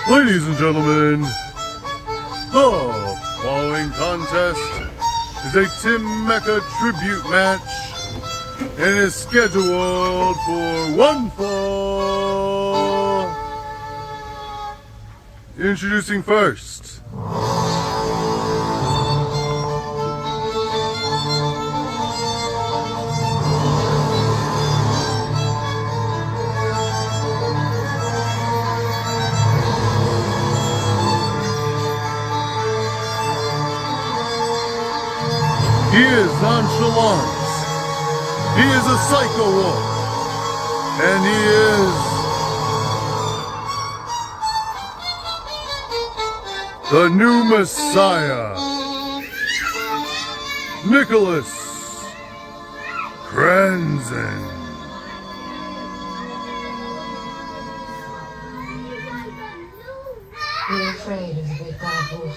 Ladies and gentlemen, the following contest is a Team Mecca tribute match and is scheduled for one fall. Introducing first, he is nonchalant, he is a psycho wolf, and he is the new Messiah, Nicholas Crenson. You're afraid of the big bad wolf.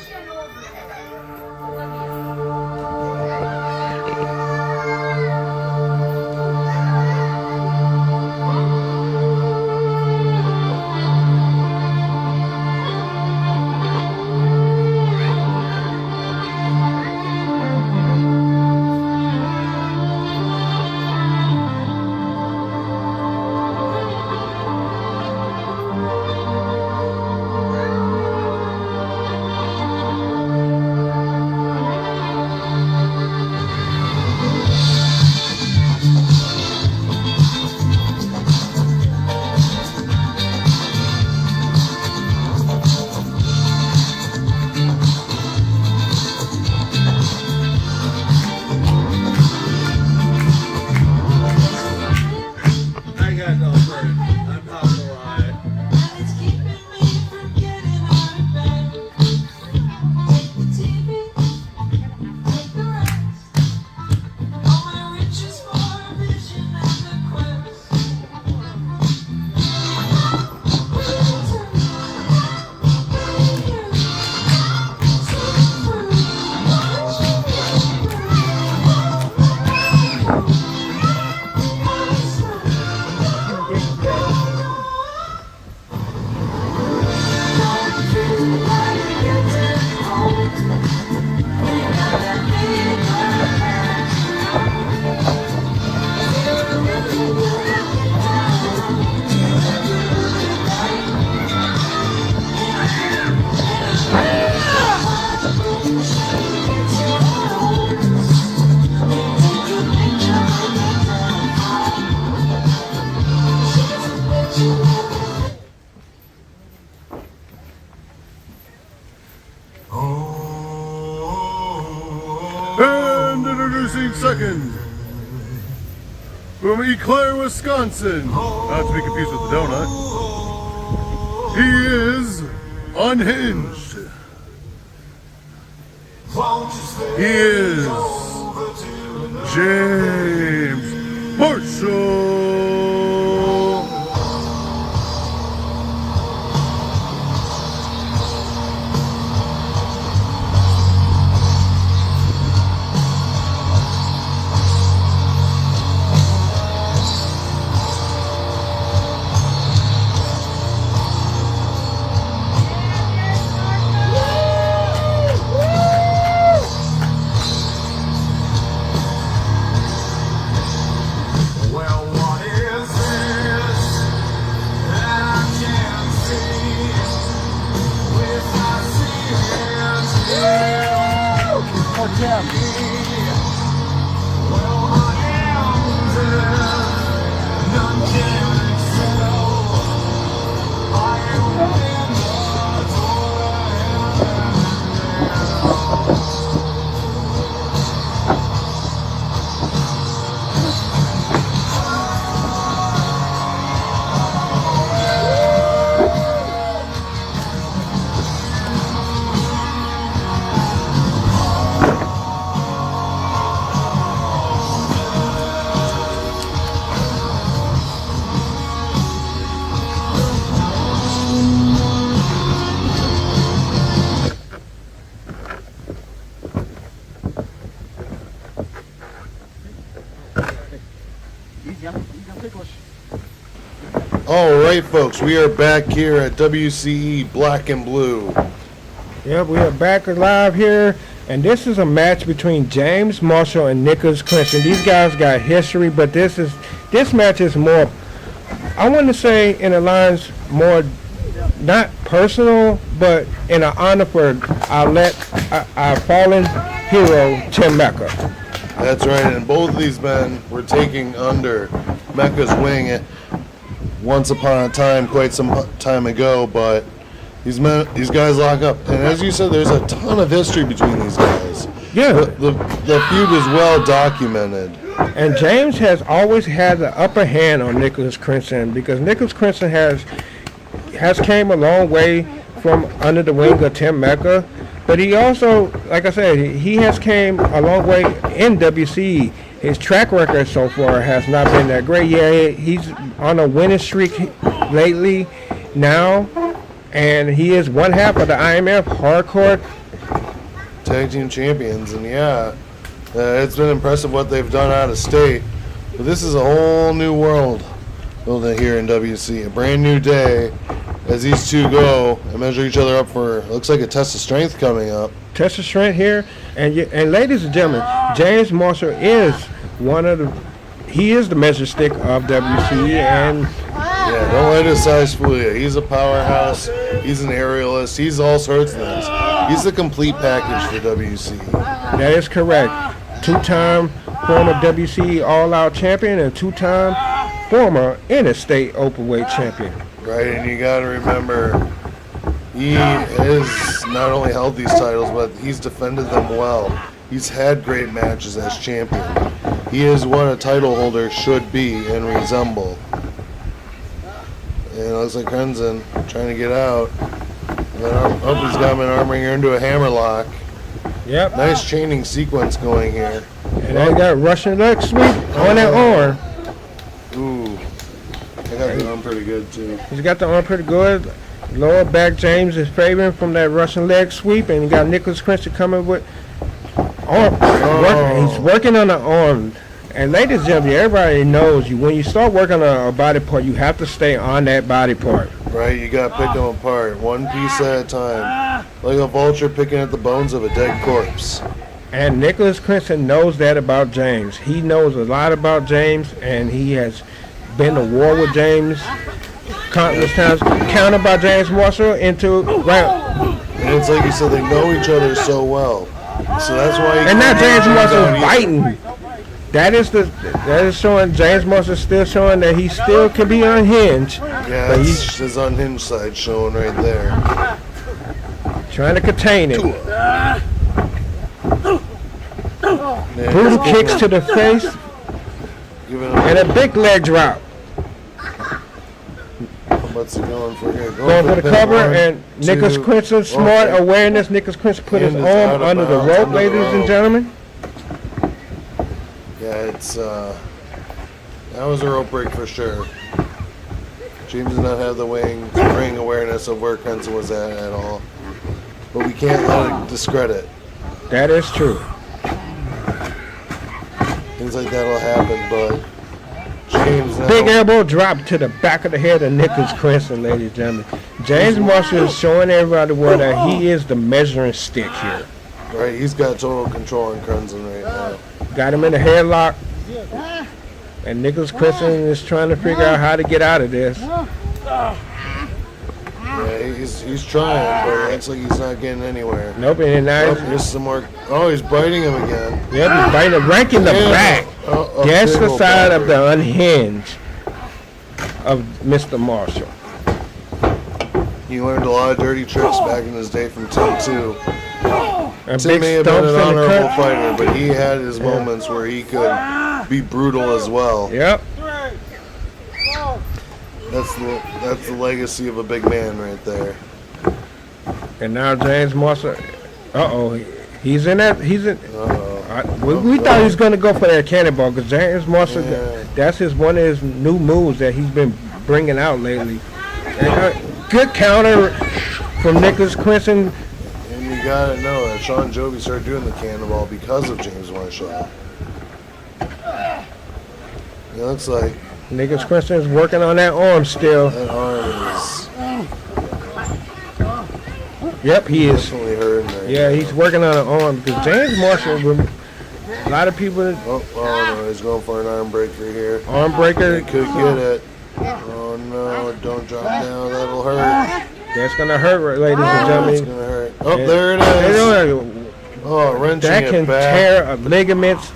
And introducing second, from Eau Claire, Wisconsin, not to be confused with the donut, he is unhinged. He is James Marshall. All right, folks, we are back here at WCE Black and Blue. Yep, we are back live here, and this is a match between James Marshall and Nicholas Crenson. These guys got history, but this match is more, I want to say, in the lines more not personal, but in an honor for our fallen hero, Tim Mecca. That's right, and both of these men were taking under Mecca's wing once upon a time, quite some time ago, but these guys lock up. And as you said, there's a ton of history between these guys. Yeah. The feud is well documented. And James has always had the upper hand on Nicholas Crenson because Nicholas Crenson has came a long way from under the wing of Tim Mecca. But he also, like I said, he has came a long way in WCE. His track record so far has not been that great. Yeah, he's on a winning streak lately now, and he is one half of the IMF Hardcore Tag Team Champions, and it's been impressive what they've done out of state. But this is a whole new world building here in WC. A brand new day as these two go and measure each other up for, looks like a test of strength coming up. Test of strength here, and ladies and gentlemen, James Marshall is he is the measure stick of WCE, and yeah, don't let his size fool you. He's a powerhouse. He's an aerialist. He's all sorts of things. He's the complete package for WCE. That is correct. Two-time former WCE All-Out champion and two-time former interstate openweight champion. Right, and you got to remember, he has not only held these titles, but he's defended them well. He's had great matches as champion. He is what a title holder should be and resemble. And it looks like Crenson trying to get out. He's got him in arm wringer into a hammerlock. Yep. Nice chaining sequence going here. And they got Russian leg sweep on that arm. Ooh. They got the arm pretty good, too. He's got the arm pretty good. Lower back James is favoring from that Russian leg sweep, and you got Nicholas Crenson coming with arm. He's working on the arm. And ladies and gentlemen, everybody knows when you start working on a body part, you have to stay on that body part. Right, you got to pick them apart, one piece at a time. Like a vulture picking at the bones of a dead corpse. And Nicholas Crenson knows that about James. He knows a lot about James, and he has been to war with James countless times, countered by James Marshall into round. And it's like you said, they know each other so well. So that's why. And now James Marshall fighting. That is showing James Marshall still showing that he still can be unhinged. Yeah, that's his unhinged side showing right there. Trying to contain it. Brutal kicks to the face. And a big leg drop. What's he going for here? Going for the cover, and Nicholas Crenson, smart awareness. Nicholas Crenson put his arm under the rope, ladies and gentlemen. Yeah, that was a rope break for sure. James did not have the ring awareness of where Crenson was at all. But we can't let it discredit. That is true. Things like that will happen, but James now. Big elbow drop to the back of the head of Nicholas Crenson, ladies and gentlemen. James Marshall is showing everybody that he is the measuring stick here. Right, he's got total control on Crenson right now. Got him in the headlock. And Nicholas Crenson is trying to figure out how to get out of this. Yeah, he's trying, but it looks like he's not getting anywhere. Nope, and now here's some more. Oh, he's biting him again. Yep, he's biting him, ranking the back. That's the side of the unhinged of Mr. Marshall. He learned a lot of dirty tricks back in his day from Tim, too. Tim may have been an honorable fighter, but he had his moments where he could be brutal as well. Yep. That's the legacy of a big man right there. And now James Marshall. He's in that. He's in. We thought he was going to go for that cannonball because James Marshall. Yeah. That's one of his new moves that he's been bringing out lately. And, good counter from Nicholas Crenson. And you gotta know that Sean Joby started doing the cannonball because of James Marshall. It looks like Nicholas Crenson is working on that arm still. That arm is Yep, he is. definitely hurting there. Yeah, he's working on an arm because James Marshall, a lot of people, Oh no, he's going for an arm breaker here. arm breaker, He could get it. Oh no, don't drop down, that'll hurt. that's going to hurt, ladies and It's gentlemen. gonna hurt. Oh, Yeah. there it They is. don't- Oh, wrenching That it can back. tear ligaments,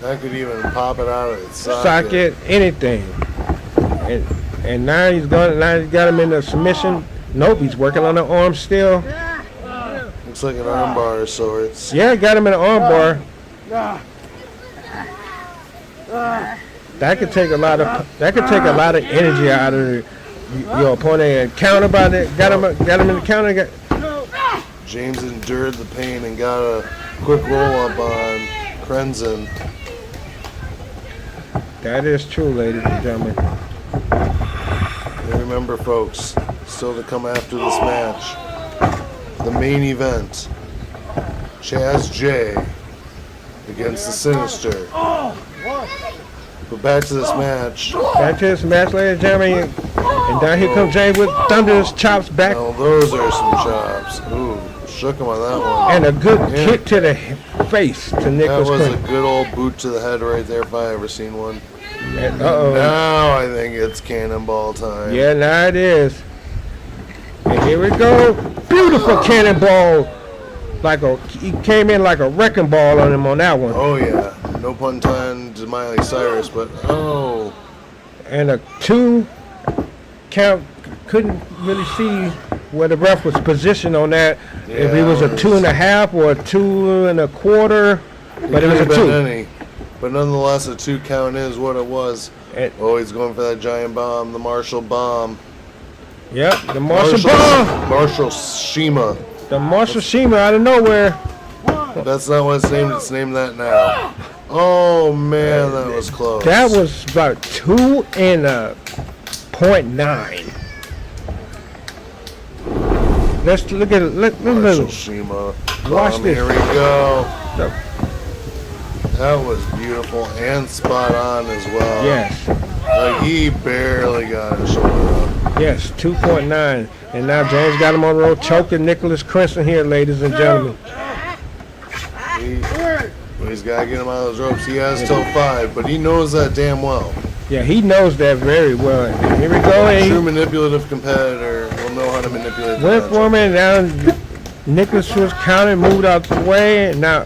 That could even pop it out of its socket, anything. And now he's got him in a submission. Nope, he's working on the arm still. Looks like an arm bar of sorts. Yeah, got him in an arm bar. That could take a lot of energy out of your opponent. And counter by that, got him in the counter. James endured the pain and got a quick roll up on Crenson. That is true, ladies and gentlemen. And remember, folks, still to come after this match, the main event, Chaz J against the Sinister. But back to this match. Back to this match, ladies and gentlemen. And down here comes James with thunderous chops back. Now those are some chops. Ooh, shook him on that one. And a good Yeah. kick to the face to That Nicholas was a Crenson. good old boot to the head right there if I ever seen one. Uh-oh. Now I think it's cannonball time. Yeah, now it is. And here we go. Beautiful cannonball. He came in like a wrecking ball on him on that one. Oh yeah. No pun intended to Miley Cyrus, but oh. And a 2 count. Couldn't really see where the ref was positioned on that. If Yeah, it was a it was- 2.5 or a 2.25. But it was a Could've been 2. any. But nonetheless, a 2 count is what it was. And- Oh, he's going for that giant bomb, the Marshall bomb. Yep, the Marshall bomb. Marshall Shima. The Marshall Shima out of nowhere. That's not what it's named. It's named that now. Oh man, that was close. That was about 2.9. Let's look at it. Marshall Shima. Watch this. Here we go. The- That was beautiful and spot on as well. Yes, Like he barely got his shoulder up. yes, 2.9. And now James got him on the road, choking Nicholas Crenson here, ladies and gentlemen. He's got to get him out of those ropes. He has till 5, but he knows that damn well. Yeah, he knows that very well. And here we go. A And true he manipulative competitor will know how to manipulate the went matchup. for him, and now Nicholas was counted, moved out the way. And now,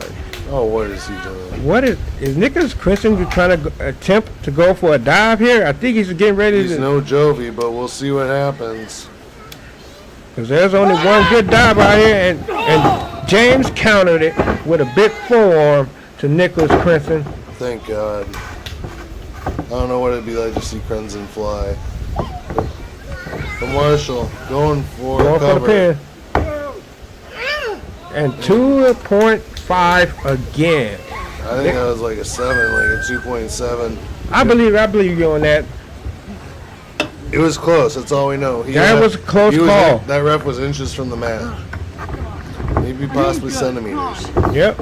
Oh, what is he doing? what is Nicholas Crenson trying to attempt to go for a dive here? I think he's getting ready He's to. no Jovi, but we'll see what happens. Because there's only one good dive out here, and James countered it with a big forearm to Nicholas Crenson. Thank God. I don't know what it'd be like to see Crenson fly. But Marshall going for Going for the cover. pin. And 2.5 again. I think that was like a 7, like a 2.7. I believe you on that. It was close. That's all we know. That was a close he was call. That ref was inches from the mat. Maybe possibly centimeters. Yep.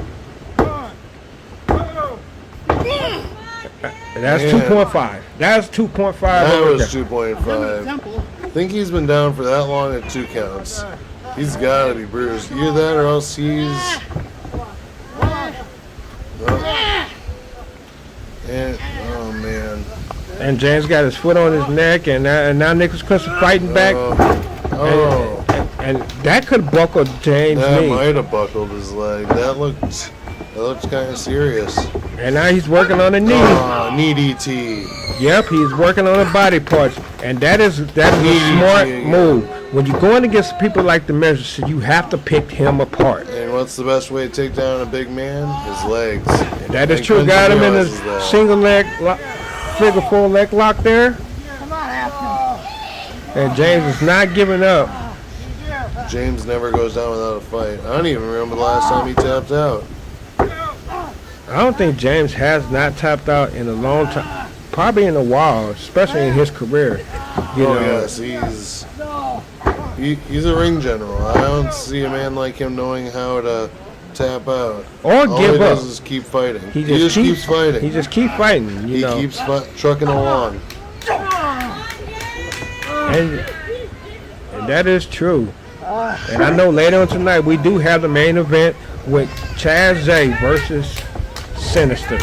And that's Man. 2.5. That's 2.5. That over was there. 2.5. I think he's been down for that long at 2 counts. He's got to be bruised. Either that or else he's... And, oh, man. And James got his foot on his neck, and now Nicholas Crenson fighting back. Oh, And that could buckle James' that knee. might have buckled his leg. That looked kind of serious. And now he's working on the knee. Oh, knee DT. Yep, he's working on the body parts, and that is a smart move. When you're going against people like the Measure, you have to pick him apart. And what's the best way to take down a big man? His legs. That is And true. Crenson Got him in a realizes that. single leg, figure 4 leg lock there. And James is not giving up. James never goes down without a fight. I don't even remember the last time he tapped out. I don't think James has not tapped out in a long time, probably in a while, especially in his career. You know, Yes, he's a ring general. I don't see a man like him knowing how to tap out. or All give he does up. is keep fighting. He He just keeps fighting. He just keeps fighting. You He know, keeps trucking along. And that is true. And I know later on tonight we do have the main event with Chaz J versus Sinister.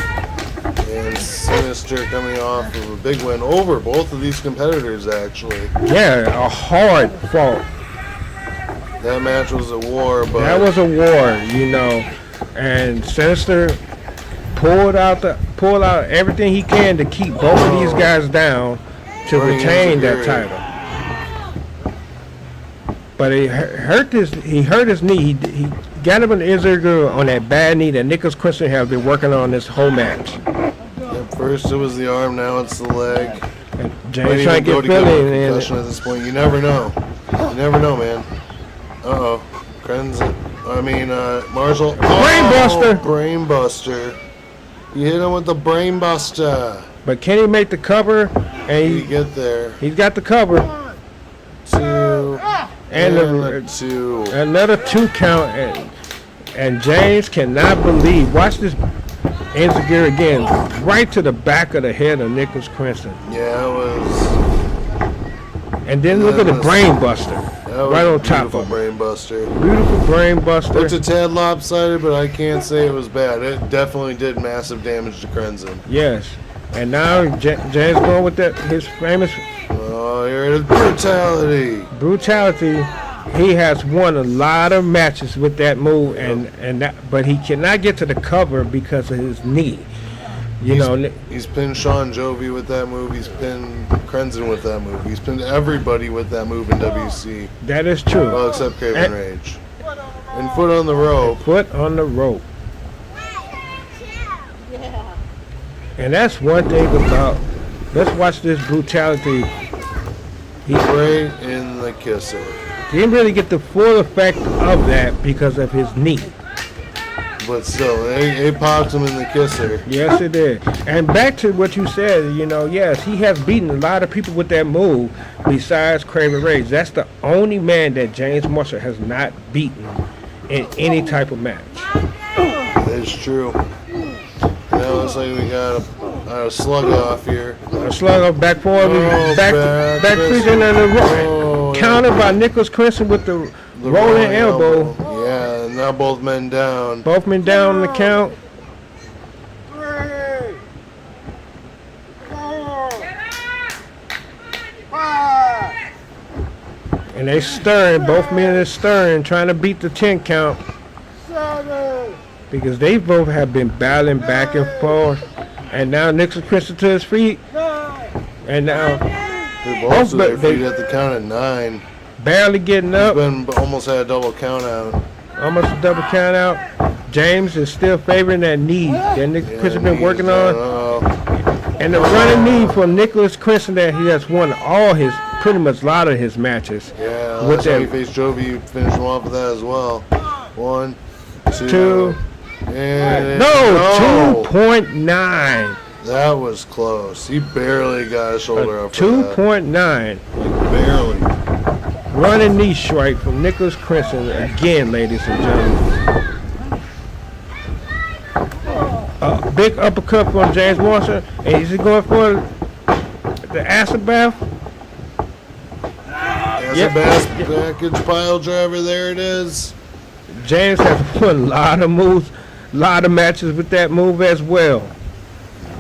And Sinister coming off of a big win over both of these competitors, actually. Yeah, a hard fought. That match was a war, but That was a war, you know. And Sinister pulled out everything he can to keep both of these guys down to retain that title. But he hurt his knee. He got him an injury on that bad knee that Nicholas Crenson has been working on this whole match. At first it was the arm, now it's the leg. And James trying to get Philly in. Concussion at this point. You never know. You never know, man. Uh-oh. Crenson. Marshall. Brainbuster. Brainbuster. You hit him with the brainbuster. But can he make the cover? And You get there. he's got the cover. 2. And two. Another 2 count. And James cannot believe. Watch this gear again. Right to the back of the head of Nicholas Crenson. Yeah, it was. And then look at the brain buster. Right on top of it. Brain buster. Beautiful brain buster. Looked a tad lopsided, but I can't say it was bad. It definitely did massive damage to Crenson. Yes. And now James going with his famous Oh, here it is. Brutality. brutality. He has won a lot of matches with that move, but he cannot get to the cover because of his knee. He's pinned Sean Jovi with that move. He's pinned Crenson with that move. He's pinned everybody with that move in WC. That is true. Well, except Craven Rage. And foot on the rope. Foot on the rope. And that's one thing about. Let's watch this brutality. Right in the kisser. He didn't really get the full effect of that because of his knee. But still, it popped him in the kisser. Yes, it did. And back to what you said, yes, he has beaten a lot of people with that move besides Craven Rage. That's the only man that James Marshall has not beaten in any type of match. That's true. Now looks like we got a slug off here. A slug off back forward, back freezing and the countered by Nicholas Crenson with the rolling elbow. Yeah, now both men down. Both men down on the count. 3, 4, 5. And they stirring, both men are stirring, trying to beat the 10 count. 7. Because they both have been battling back and forth. And now Nicholas Crenson to his feet. 9. And now They're both to their feet at the count of 9. barely getting up. Been almost had a double count out. Almost a double count out. James is still favoring that knee that Nicholas Crenson been working on. And the running knee for Nicholas Crenson that he has won pretty much a lot of his matches. Yeah, With last time he that- faced Jovi, you finished him off with that as well. 1, 2, 2. and No, 2.9. That was close. He barely got his shoulder up for that. 2.9. Barely. Running knee strike from Nicholas Crenson again, ladies and gentlemen. A big uppercut from James Marshall. And he's going for the acid bath. As Yep. a package pile driver, there it is. James has won a lot of moves, a lot of matches with that move as well.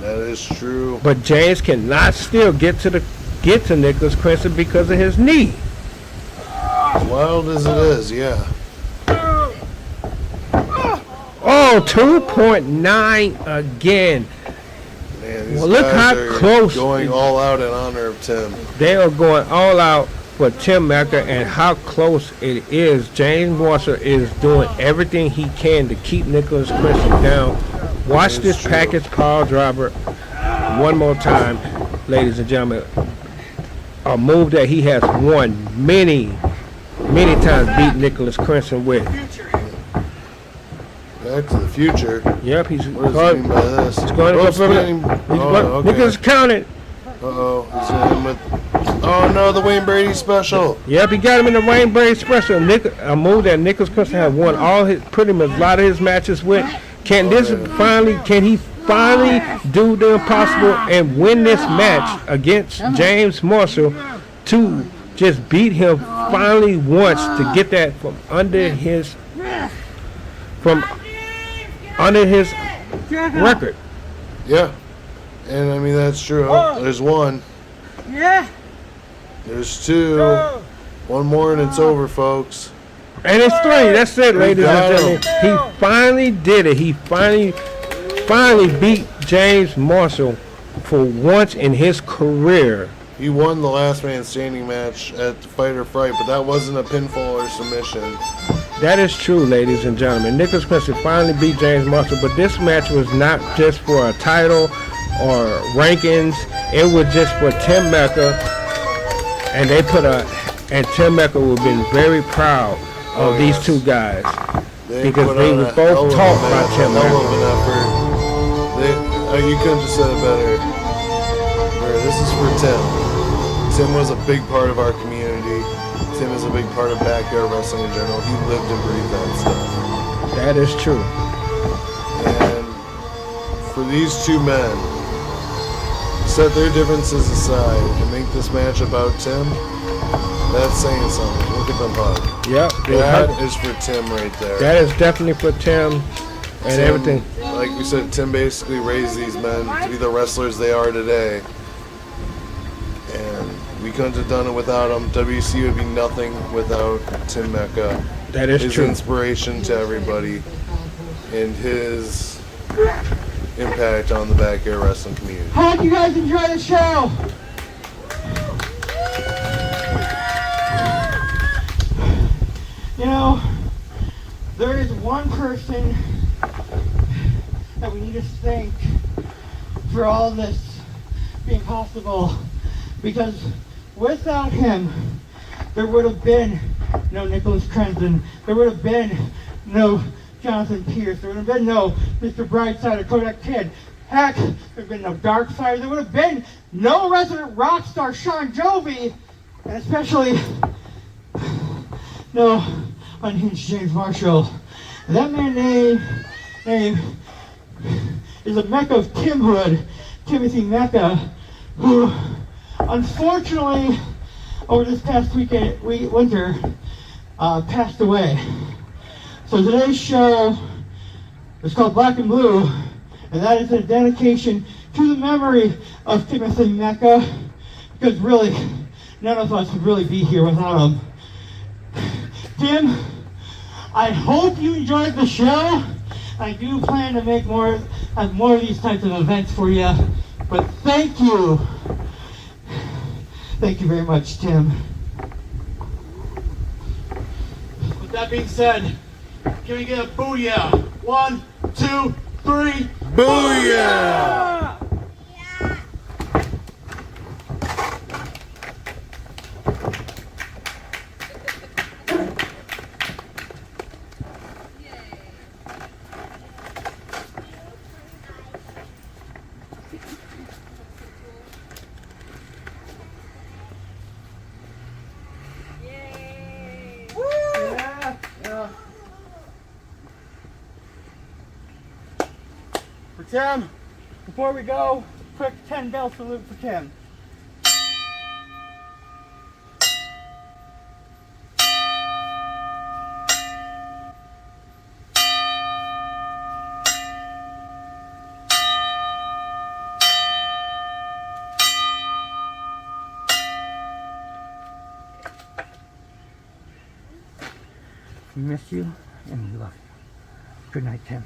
That is true. But James cannot still get to Nicholas Crenson because of his knee. As wild as it is, yeah. Oh, 2.9 again. Man, these Well, look guys how are close going all out in honor of Tim. They are going all out for Tim Mecca, and how close it is. James Marshall is doing everything he can to keep Nicholas Crenson down. Watch this true. package power driver one more time, ladies and gentlemen. A move that he has won many times, beat Nicholas Crenson with. Back to the future. Yep, he's What does he mean by this? He's going to go for okay. Nicholas counted. Uh-oh. He's in with... Oh, no, the Wayne Brady special. Yep, he got him in the Wayne Brady special. A move that Nicholas Crenson has won pretty much a lot of his matches with. Can he finally do the impossible and win this match against James Marshall to just beat him finally once to get that from under his record. Yeah. And I mean, that's true. Oh, there's one. Yeah. There's two. One more and it's over, folks. And it's 3. That's it, ladies and got gentlemen. He finally did it. He finally beat James Marshall for once in his career. He won the last man standing match at Fight or Fright, but that wasn't a pinfall or submission. That is true, ladies and gentlemen. Nicholas Crenson finally beat James Marshall, but this match was not just for a title or rankings. It was just for Tim Mecca, and Tim Mecca would have been very proud of these two guys because they were both taught by Tim Mecca. You couldn't have said it better. This is for Tim. Tim was a big part of our community. Tim is a big part of backyard wrestling in general. He lived and breathed that stuff. That is true. And for these two men, set their differences aside and make this match about Tim, that's saying something. Look at them hug. Yep. That is for Tim right there. That is definitely for Tim and everything. Like we said, Tim basically raised these men to be the wrestlers they are today. And we couldn't have done it without him. WCE would be nothing without Tim Mecca. That is his true. Inspiration to everybody and his impact on the backyard wrestling community. Hope you guys enjoy the show. You know, there is one person that we need to thank for all this being possible, because without him, there would have been no Nicholas Crenson, there would have been no Jonathan Pierce, there would have been no Mr. Brightside or Kodak Kid. Heck, there would have been no Darkside, there would have been no resident rock star Sean Jovi, and especially no unhinged James Marshall. And that man name is a Mecca of Timhood, Timothy Mecca, who unfortunately over this past winter passed away. So today's show is called Black and Blue, and that is a dedication to the memory of Timothy Mecca, because really none of us would really be here without him. Tim, I hope you enjoyed the show. I do plan to have more of these types of events for you, but thank you. Thank you very much, Tim. With that being said, can we get a booyah? 1, 2, 3. Booyah! For Tim, before we go, quick 10 bell salute for Tim. We miss you and we love you. Good night, Tim.